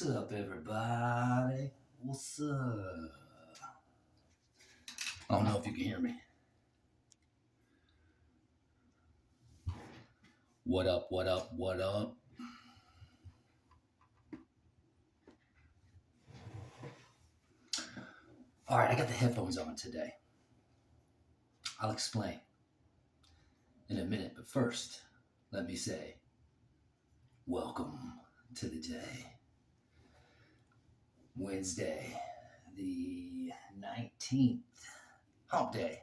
What's up, everybody? What's up? I don't know if you can hear me. What up, what up, what up? All right, I got the headphones on today. I'll explain in a minute, but first, let me say, welcome to the day. Wednesday, the 19th, hump day.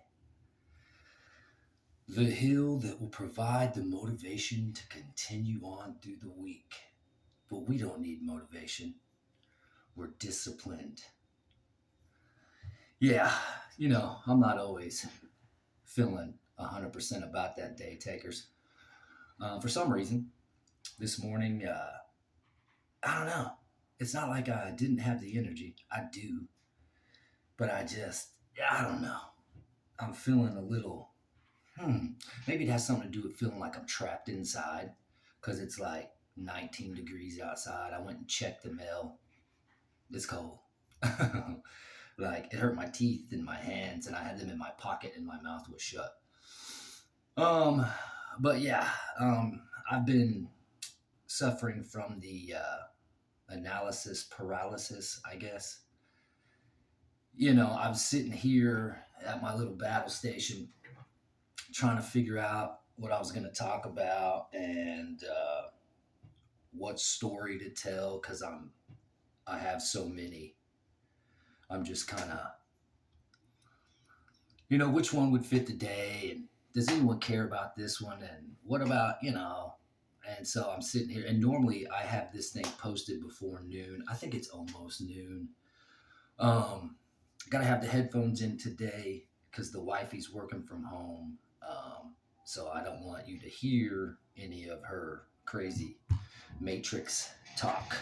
The hill that will provide the motivation to continue on through the week. But we don't need motivation. We're disciplined. Yeah, I'm not always feeling 100% about that day, takers. For some reason, this morning, I don't know. It's not like I didn't have the energy. I do. But I don't know. I'm feeling a little, maybe it has something to do with feeling like I'm trapped inside because it's like 19 degrees outside. I went and checked the mail. It's cold. Like it hurt my teeth in my hands and I had them in my pocket and my mouth was shut. But yeah, I've been suffering from the analysis paralysis, I guess. I was sitting here at my little battle station trying to figure out what I was going to talk about and what story to tell because I have so many. I'm just kind of, which one would fit the day and does anyone care about this one and what about, and so I'm sitting here and normally I have this thing posted before noon. I think it's almost noon. Got to have the headphones in today because the wifey's working from home. So I don't want you to hear any of her crazy matrix talk.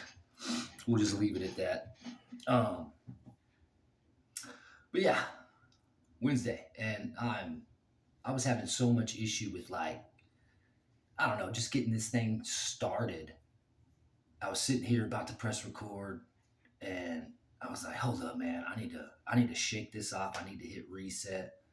We'll just leave it at that. But yeah, Wednesday, and I was having so much issue with I don't know, just getting this thing started. I was sitting here about to press record, and I was like, "Hold up, man! I need to shake this off. I need to hit reset."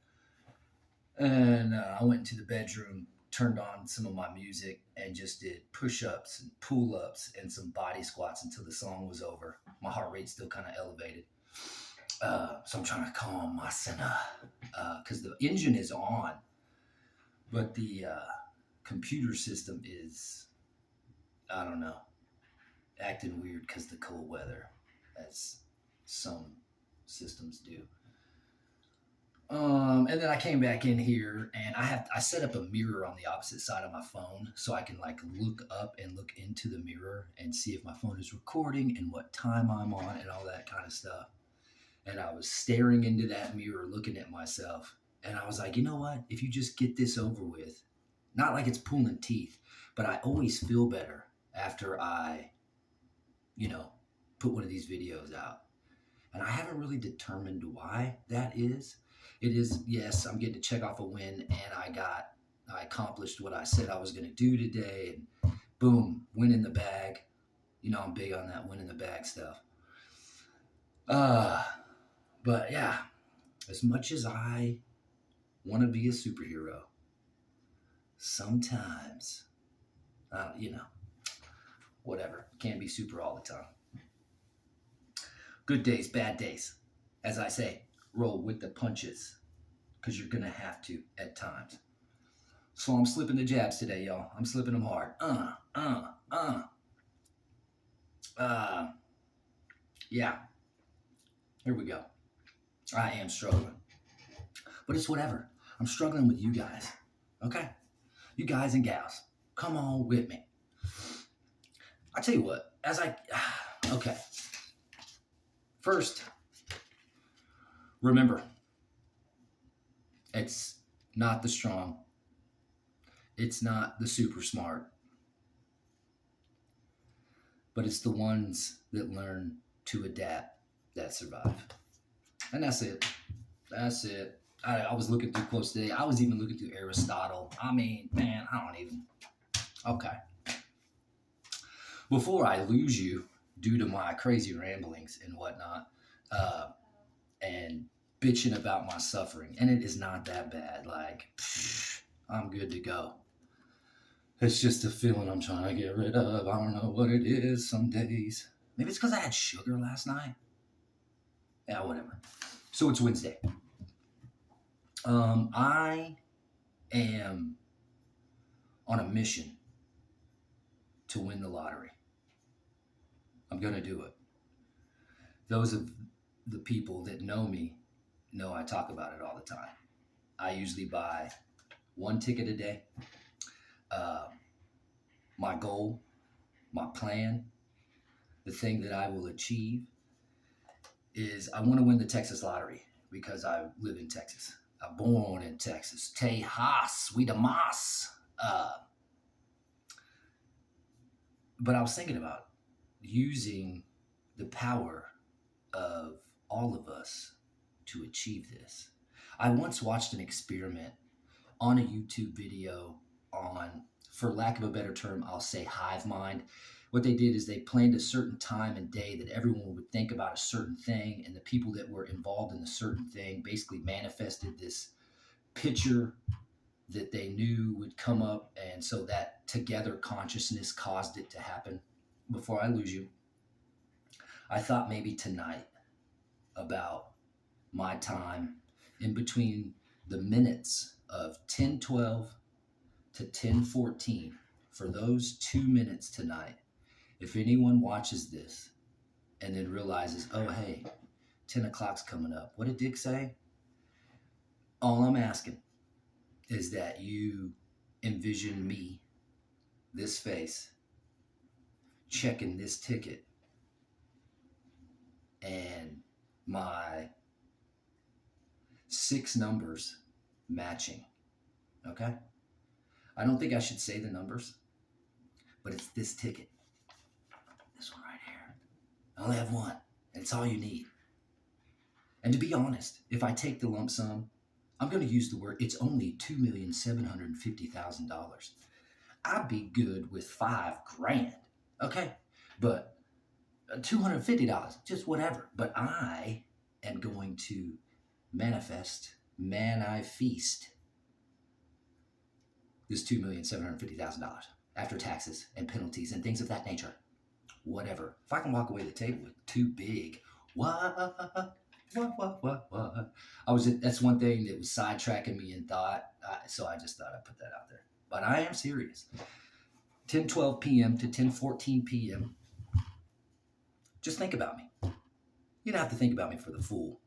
And I went into the bedroom, turned on some of my music, and just did push-ups and pull-ups and some body squats until the song was over. My heart rate's still kind of elevated. So I'm trying to calm my center because the engine is on, but the computer system is, I don't know, acting weird because the cold weather, as some systems do. And then I came back in here and I set up a mirror on the opposite side of my phone so I can look up and look into the mirror and see if my phone is recording and what time I'm on and all that kind of stuff. And I was staring into that mirror, looking at myself. And I was like, you know what? If you just get this over with, not like it's pulling teeth, but I always feel better after I, put one of these videos out. And I haven't really determined why that is. It is, yes, I'm getting to check off a win and I accomplished what I said I was going to do today. And boom, win in the bag. I'm big on that win in the bag stuff. But yeah, as much as I want to be a superhero, sometimes, whatever, can't be super all the time. Good days, bad days. As I say, roll with the punches because you're going to have to at times. So I'm slipping the jabs today, y'all. I'm slipping them hard. Yeah. Here we go. I am struggling. But it's whatever. I'm struggling with you guys. Okay? You guys and gals. Come on with me. I tell you what. Okay. First, remember, it's not the strong. It's not the super smart. But it's the ones that learn to adapt that survive. And that's it. That's it. I was looking through quotes today. I was even looking through Aristotle. I mean, man, Okay. Before I lose you, due to my crazy ramblings and whatnot, uh, and bitching about my suffering. And it is not that bad. Like, I'm good to go. It's just a feeling I'm trying to get rid of. I don't know what it is some days. Maybe it's because I had sugar last night. Yeah, whatever. So it's Wednesday. I am on a mission to win the lottery. I'm going to do it. Those of the people that know me know I talk about it all the time. I usually buy one ticket a day. Uh, my goal, my plan, the thing that I will achieve is I want to win the Texas lottery because I live in Texas. I'm born in Texas. Tejas, we the mas. But I was thinking about using the power of all of us to achieve this. I once watched an experiment on a YouTube video on, for lack of a better term, I'll say hive mind. What they did is they planned a certain time and day that everyone would think about a certain thing, and the people that were involved in a certain thing basically manifested this picture that they knew would come up, and so that together consciousness caused it to happen. Before I lose you, I thought maybe tonight about my time in between the minutes of 10:12 to 10:14. For those 2 minutes tonight, if anyone watches this and then realizes, oh, hey, 10 o'clock's coming up, what did Dick say? All I'm asking is that you envision me, this face, checking this ticket, and my 6 numbers matching. Okay? I don't think I should say the numbers, but it's this ticket. This one right here. I only have one, and it's all you need. And to be honest, if I take the lump sum, I'm going to use the word, it's only $2,750,000. I'd be good with $5,000, okay? But $250, just whatever. But I am going to manifest, feast this $2,750,000 after taxes and penalties and things of that nature. Whatever. If I can walk away the table with too big, what? That's one thing that was sidetracking me in thought. So I just thought I'd put that out there. But I am serious. 10:12 p.m. to 10:14 p.m. Just think about me. You don't have to think about me for the full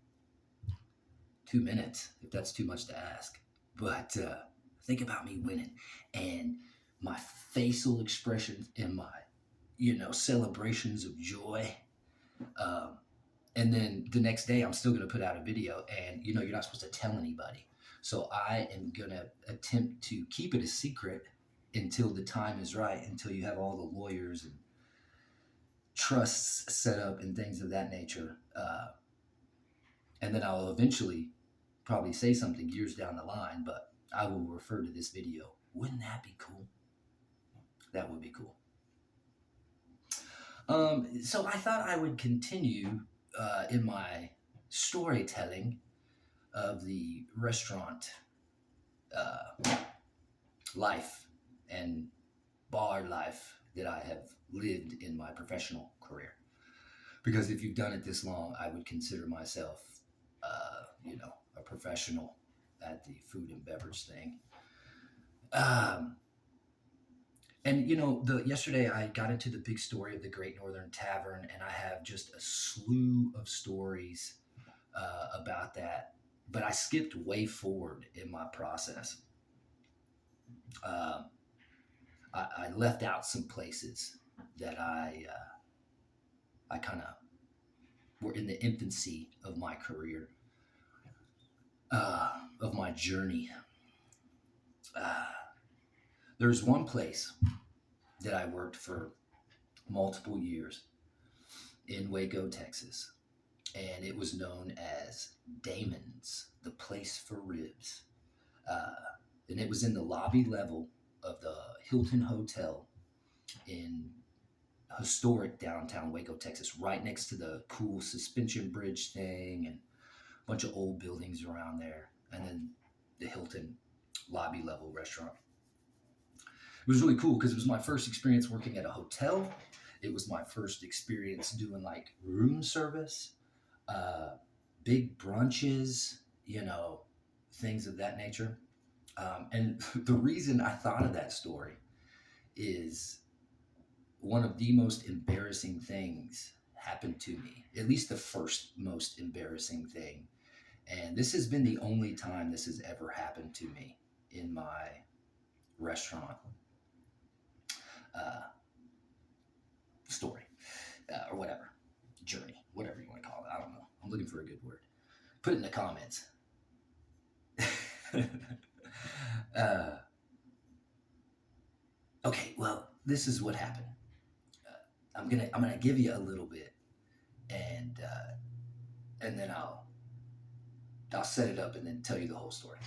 2 minutes, if that's too much to ask. But think about me winning and my facial expressions and my, celebrations of joy. And then the next day, I'm still going to put out a video, and you're not supposed to tell anybody. So I am going to attempt to keep it a secret until the time is right, until you have all the lawyers and trusts set up and things of that nature. And then I'll eventually probably say something years down the line, but I will refer to this video. Wouldn't that be cool? That would be cool. So I thought I would continue in my storytelling of the restaurant life and bar life that I have lived in my professional career. Because if you've done it this long, I would consider myself, a professional at the food and beverage thing. And yesterday I got into the big story of the Great Northern Tavern, and I have just a slew of stories about that. But I skipped way forward in my process. I left out some places that I kind of were in the infancy of my career, of my journey. There's one place that I worked for multiple years in Waco, Texas, and it was known as Damon's, the place for ribs. And it was in the lobby level of the Hilton Hotel in historic downtown Waco, Texas, right next to the cool suspension bridge thing and a bunch of old buildings around there. And then the Hilton lobby level restaurant. It was really cool because it was my first experience working at a hotel. It was my first experience doing like room service, uh, big brunches, things of that nature. And the reason I thought of that story is one of the most embarrassing things happened to me, at least the first most embarrassing thing. And this has been the only time this has ever happened to me in my restaurant uh, story or whatever, journey, whatever you want to call it. I don't know. I'm looking for a good word. Put it in the comments. uh, okay, well, this is what happened. I'm gonna give you a little bit, and then I'll set it up and then tell you the whole story.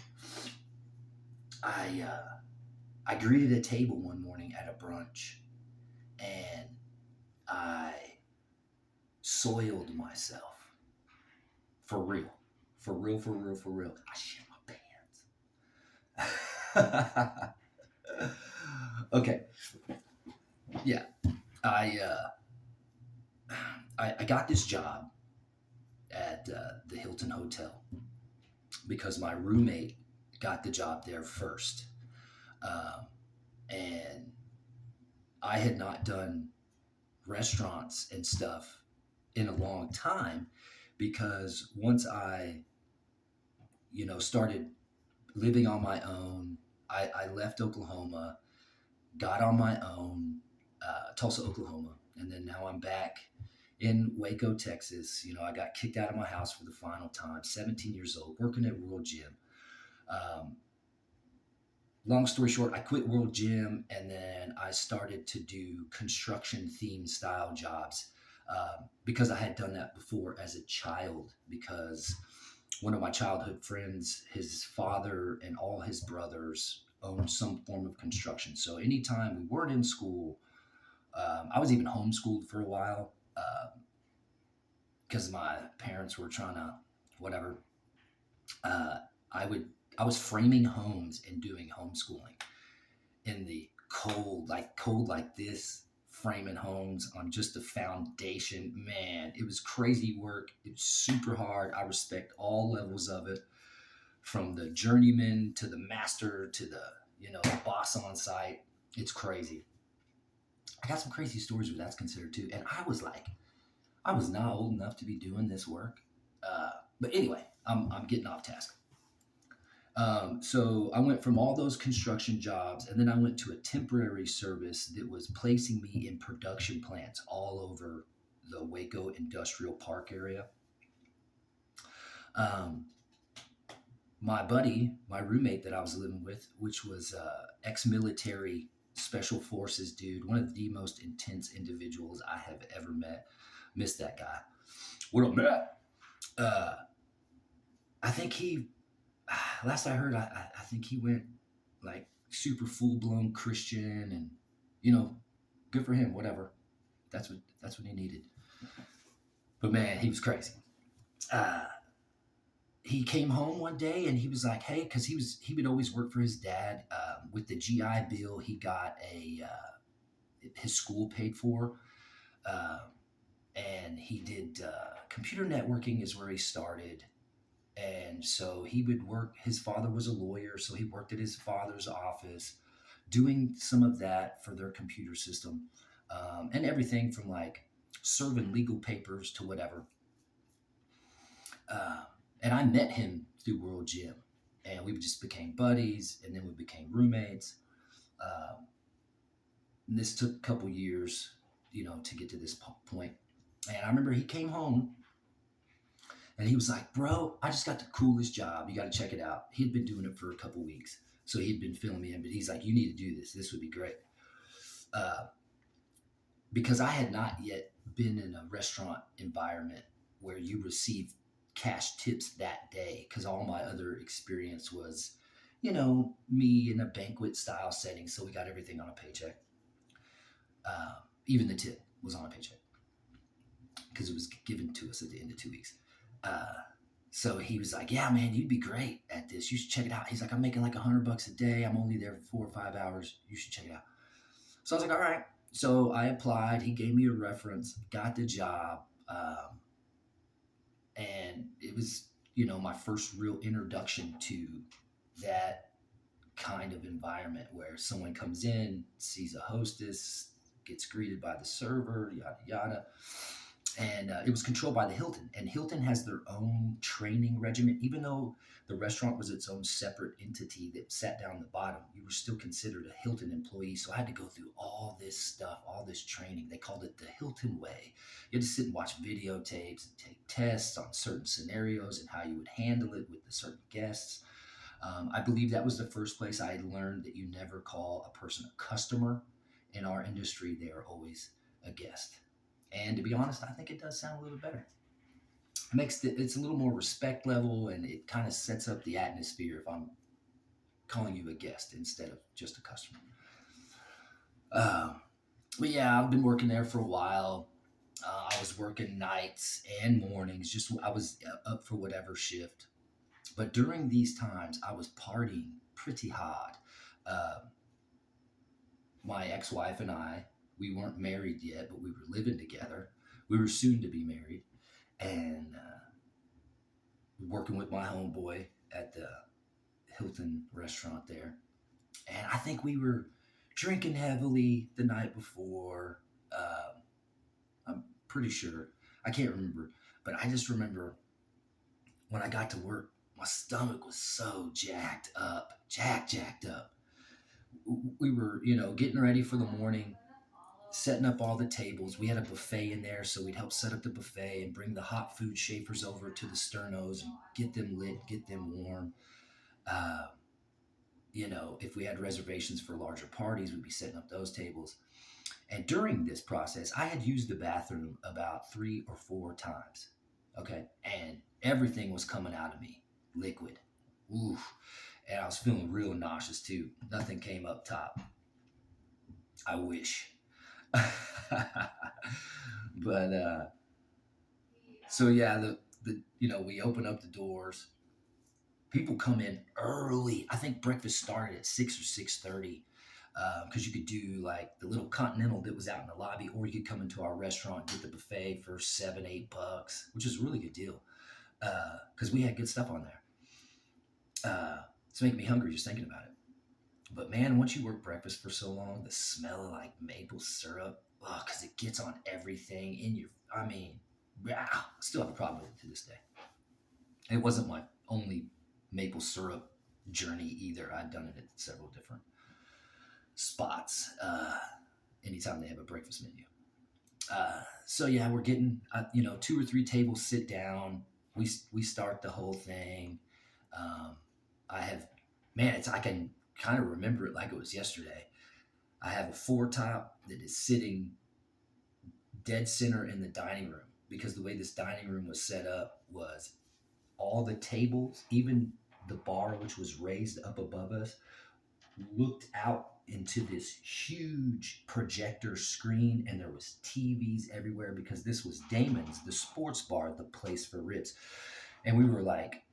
I greeted a table one morning at a brunch, and I soiled myself for real, for real, for real, for real. I shit my pants. Okay, yeah, I, I got this job at the Hilton Hotel because my roommate got the job there first. Um, and I had not done restaurants and stuff in a long time because once I, started living on my own, I left Oklahoma, got on my own, Tulsa, Oklahoma, and then now I'm back in Waco, Texas. I got kicked out of my house for the final time, 17 years old, working at World Gym. Um, Long story short, I quit World Gym and then I started to do construction themed style jobs because I had done that before as a child. Because one of my childhood friends, his father and all his brothers owned some form of construction. So anytime we weren't in school, I was even homeschooled for a while because my parents were trying to, whatever. Uh, I would I was framing homes and doing homeschooling in the cold like this, framing homes on just the foundation. Man, it was crazy work. It was super hard. I respect all levels of it, from the journeyman to the master to the boss on site. It's crazy. I got some crazy stories where that's considered too. And I was not old enough to be doing this work. But anyway, I'm getting off task. So I went from all those construction jobs, and then I went to a temporary service that was placing me in production plants all over the Waco Industrial Park area. Um, my buddy, my roommate that I was living with, which was ex-military special forces dude, one of the most intense individuals I have ever met. Missed that guy. What up, Matt? Uh, I think he last I heard, I think he went like super full blown Christian, and you know, good for him. Whatever, that's what he needed. But man, he was crazy. Uh, he came home one day and he was like, "Hey," because he would always work for his dad. With the GI Bill, he got a his school paid for, uh, and he did computer networking is where he started. And so he would work. His father was a lawyer, so he worked at his father's office, doing some of that for their computer system, and everything from like serving legal papers to whatever. Uh, and I met him through World Gym, and we just became buddies, and then we became roommates. Um, and this took a couple years, to get to this point. And I remember he came home and he was like, "Bro, I just got the coolest job. You got to check it out." He had been doing it for a couple weeks. So he'd been filling me in, but he's like, "You need to do this. This would be great." Uh, because I had not yet been in a restaurant environment where you receive cash tips that day, because all my other experience was, me in a banquet style setting. So we got everything on a paycheck, uh, even the tip. was on a paycheck because it was given to us at the end of 2 weeks. Uh, so he was like, "Yeah, man, you'd be great at this. You should check it out." He's like, "I'm making like $100 a day. I'm only there for 4 or 5 hours. You should check it out." So I was like, "All right." So I applied. He gave me a reference, got the job, and it was my first real introduction to that kind of environment where someone comes in, sees a hostess, gets greeted by the server, yada yada. And it was controlled by the Hilton. And Hilton has their own training regimen. Even though the restaurant was its own separate entity that sat down the bottom, you were still considered a Hilton employee. So I had to go through all this stuff, all this training. They called it the Hilton way. You had to sit and watch videotapes and take tests on certain scenarios and how you would handle it with the certain guests. I believe that was the first place I had learned that you never call a person a customer. In our industry, they are always a guest. And to be honest, I think it does sound a little better. It's a little more respect level, and it kind of sets up the atmosphere if I'm calling you a guest instead of just a customer. Um, but yeah, I've been working there for a while. I was working nights and mornings. Just I was up for whatever shift. But during these times, I was partying pretty hard. Uh, my ex-wife and I, we weren't married yet, but we were living together. We were soon to be married, and working with my homeboy at the Hilton restaurant there. And I think we were drinking heavily the night before. I'm pretty sure. I can't remember, but I just remember when I got to work, my stomach was so jacked up. We were, getting ready for the morning, setting up all the tables. We had a buffet in there, so we'd help set up the buffet and bring the hot food shapers over to the sternos and get them lit, get them warm. Uh, if we had reservations for larger parties, we'd be setting up those tables. And during this process, I had used the bathroom about 3 or 4 times. Okay. And everything was coming out of me liquid. Oof. And I was feeling real nauseous too. Nothing came up top. I wish. But so yeah, the we open up the doors. People come in early. I think breakfast started at 6 or 6:30, because you could do like the little continental that was out in the lobby, or you could come into our restaurant and get the buffet for $7, $8, which is a really good deal. Because we had good stuff on there. It's making me hungry just thinking about it. But man, once you work breakfast for so long, the smell of like maple syrup, because it gets on everything in your. I mean, I still have a problem with it to this day. It wasn't my only maple syrup journey either. I'd done it at several different spots. Anytime they have a breakfast menu. So yeah, we're getting 2 or 3 tables sit down. We start the whole thing. Um, I have, man, I can kind of remember it like it was yesterday. I have a four top that is sitting dead center in the dining room, because the way this dining room was set up was all the tables, even the bar, which was raised up above us, looked out into this huge projector screen, and there was TVs everywhere, because this was Damon's, the sports bar, the place for ribs. And we were like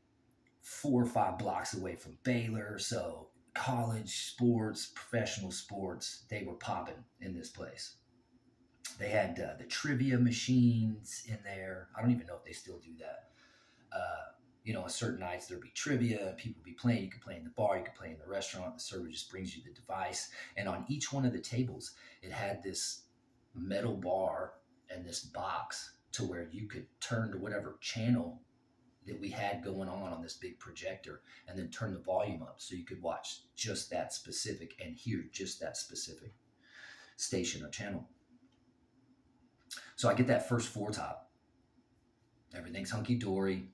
4 or 5 blocks away from Baylor, so college sports, professional sports, they were popping in this place. They had the trivia machines in there. I don't even know if they still do that. On certain nights there'd be trivia, people would be playing. You could play in the bar, you could play in the restaurant. The server just brings you the device, and on each one of the tables, it had this metal bar and this box to where you could turn to whatever channel that we had going on this big projector, and then turn the volume up so you could watch just that specific and hear just that specific station or channel. So I get that first four top. Everything's hunky dory.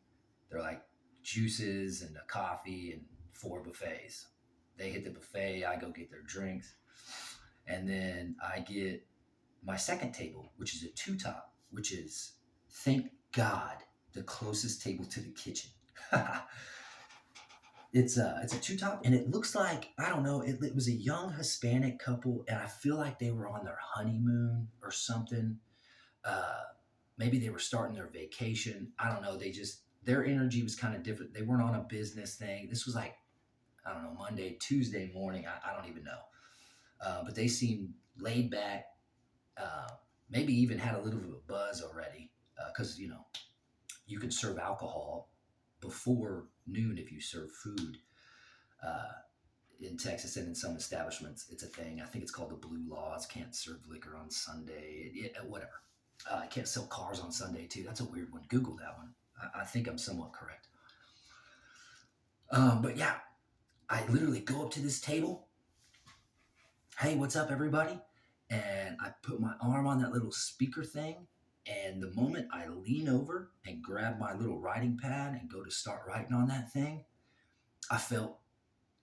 They're like juices and a coffee and 4 buffets. They hit the buffet. I go get their drinks. And then I get my second table, which is a 2 top, which is, thank God, the closest table to the kitchen. It's a two top, and it looks like, I don't know. It was a young Hispanic couple, and I feel like they were on their honeymoon or something. Uh, Maybe they were starting their vacation. I don't know. Their energy was kind of different. They weren't on a business thing. This was like, I don't know, Monday, Tuesday morning. I don't even know. But they seemed laid back. Uh, Maybe even had a little bit of a buzz already, because you can serve alcohol before noon if you serve food. Uh, in Texas and in some establishments, it's a thing. I think it's called the Blue Laws. Can't serve liquor on Sunday. Whatever. I can't sell cars on Sunday too. That's a weird one. Google that one. I think I'm somewhat correct. But yeah, I literally go up to this table. Hey, what's up, everybody? And I put my arm on that little speaker thing. And the moment I lean over and grab my little writing pad and go to start writing on that thing, I felt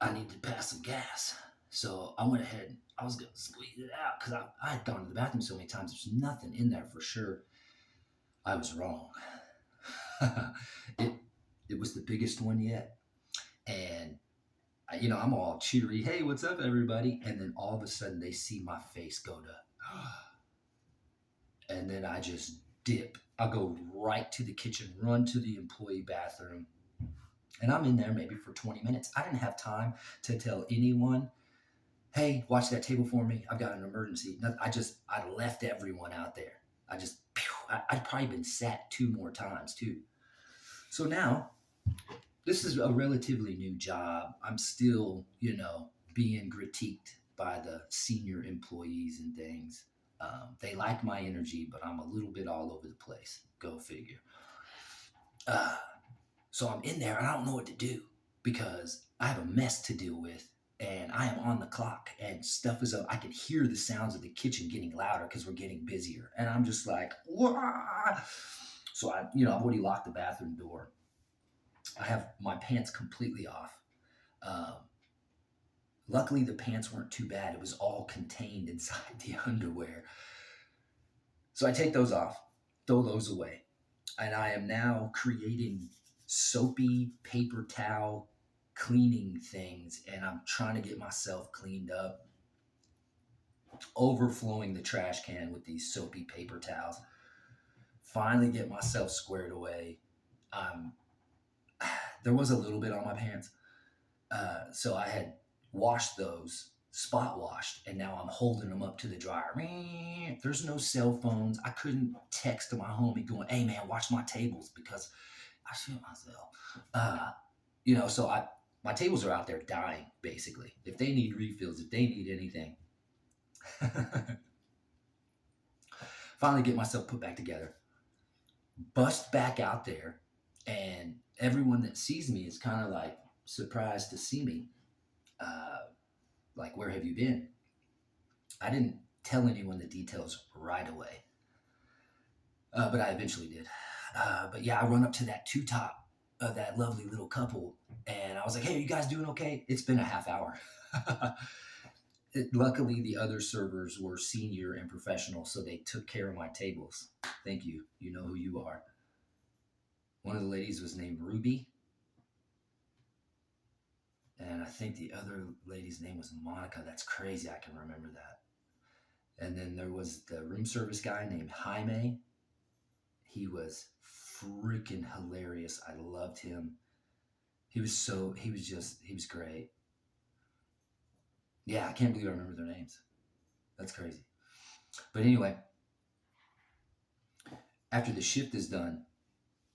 I needed to pass some gas. So I went ahead and I was going to squeeze it out because I had gone to the bathroom so many times. There's nothing in there for sure. I was wrong. it, it was the biggest one yet. And, I'm all cheery. Hey, what's up, everybody? And then all of a sudden they see my face go to, and then I just dip. I go right to the kitchen, run to the employee bathroom, and I'm in there maybe for 20 minutes. I didn't have time to tell anyone, hey, watch that table for me. I've got an emergency. I left everyone out there. I'd probably been sat 2 more times too. So now, this is a relatively new job. I'm still, being critiqued by the senior employees and things. They like my energy, but I'm a little bit all over the place. Go figure. Uh, so I'm in there and I don't know what to do because I have a mess to deal with and I am on the clock and stuff is up. I can hear the sounds of the kitchen getting louder because we're getting busier. And I'm just like, wah! So I've already locked the bathroom door. I have my pants completely off. Um, Luckily, the pants weren't too bad. It was all contained inside the underwear. So I take those off, throw those away. And I am now creating soapy paper towel cleaning things. And I'm trying to get myself cleaned up, overflowing the trash can with these soapy paper towels. Finally get myself squared away. Um, there was a little bit on my pants. So I had washed those, spot washed, and now I'm holding them up to the dryer. There's no cell phones. I couldn't text to my homie going, hey man, watch my tables because I shit myself. So my tables are out there dying, basically. If they need refills, if they need anything. Finally get myself put back together, bust back out there, and everyone that sees me is kind of like surprised to see me. Like, where have you been? I didn't tell anyone the details right away, but I eventually did. But yeah, I run up to that two top of that lovely little couple, and I was like, hey, are you guys doing okay? It's been a half hour. Luckily, the other servers were senior and professional, so they took care of my tables. Thank you. You know who you are. One of the ladies was named Ruby, and I think the other lady's name was Monica. That's crazy. I can remember that. And then there was the room service guy named Jaime. He was freaking hilarious. I loved him. He was great. Yeah, I can't believe I remember their names. That's crazy. But anyway, after the shift is done,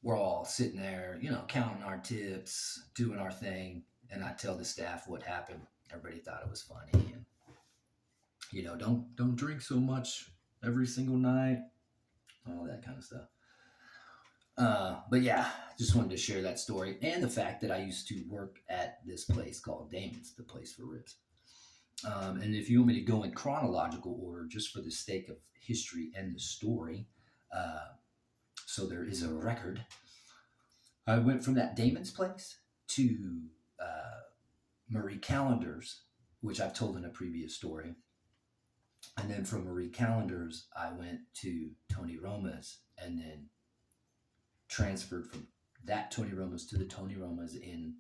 we're all sitting there, counting our tips, doing our thing. And I tell the staff what happened. Everybody thought it was funny. And, don't drink so much every single night, all that kind of stuff. But yeah, just wanted to share that story and the fact that I used to work at this place called Damon's, the place for ribs. And if you want me to go in chronological order, just for the sake of history and the story, so there is a record. I went from that Damon's place to Marie Callender's, which I've told in a previous story. And then from Marie Callender's, I went to Tony Roma's and then transferred from that Tony Roma's to the Tony Roma's in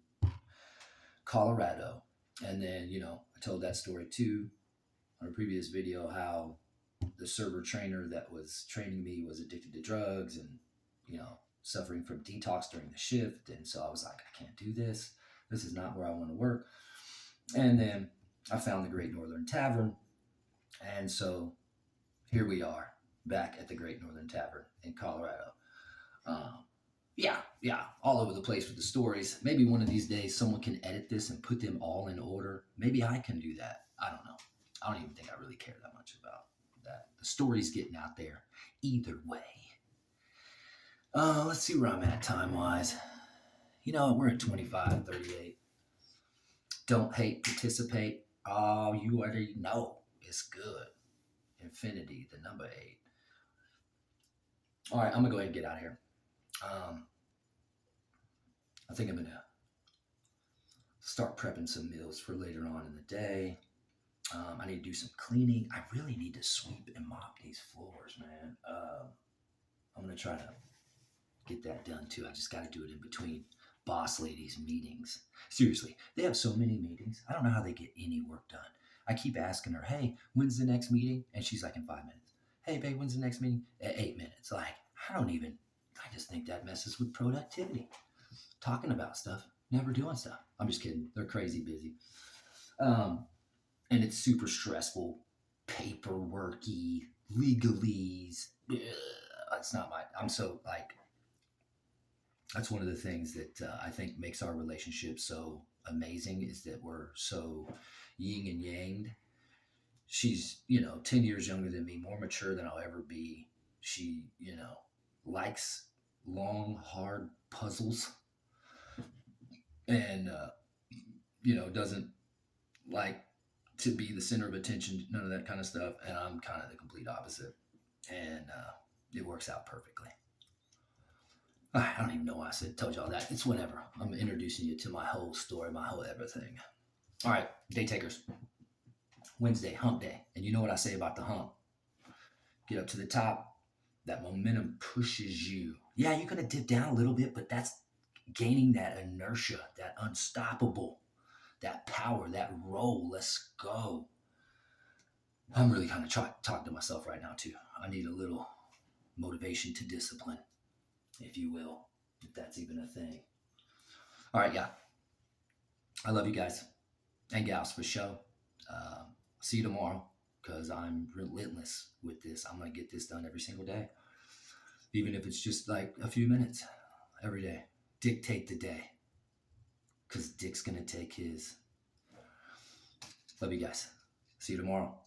Colorado. And then, I told that story too on a previous video how the server trainer that was training me was addicted to drugs and, suffering from detox during the shift. And so I was like, I can't do this. This is not where I want to work. And then I found the Great Northern Tavern. And so here we are back at the Great Northern Tavern in Colorado. Yeah, all over the place with the stories. Maybe one of these days someone can edit this and put them all in order. Maybe I can do that. I don't know. I don't even think I really care that much about that. The story's getting out there either way. Let's see where I'm at time-wise. We're at 25:38. Don't hate, participate. Oh, you already know. It's good. Infinity, the number 8. All right, I'm going to go ahead and get out of here. I think I'm going to start prepping some meals for later on in the day. I need to do some cleaning. I really need to sweep and mop these floors, man. I'm going to try to get that done too. I just got to do it in between boss ladies' meetings. Seriously, they have so many meetings. I don't know how they get any work done. I keep asking her, hey, when's the next meeting? And she's like, in 5 minutes. Hey, babe, when's the next meeting? At 8 minutes. Like, I just think that messes with productivity. Talking about stuff, never doing stuff. I'm just kidding. They're crazy busy. And it's super stressful, paperworky, legalese. It's not I'm so that's one of the things that I think makes our relationship so amazing is that we're so yin and yang. She's, 10 years younger than me, more mature than I'll ever be. She, likes long, hard puzzles and, doesn't like to be the center of attention, none of that kind of stuff. And I'm kind of the complete opposite. And it works out perfectly. I don't even know why I told y'all that. It's whatever. I'm introducing you to my whole story, my whole everything. All right, day takers. Wednesday, hump day. And you know what I say about the hump. Get up to the top. That momentum pushes you. Yeah, you're going to dip down a little bit, but that's gaining that inertia, that unstoppable, that power, that roll. Let's go. I'm really kind of talking to myself right now, too. I need a little motivation to discipline, if you will, if that's even a thing. All right, yeah. I love you guys and gals for show. See you tomorrow because I'm relentless with this. I'm going to get this done every single day, even if it's just like a few minutes every day. Dictate the day because Dick's going to take his. Love you guys. See you tomorrow.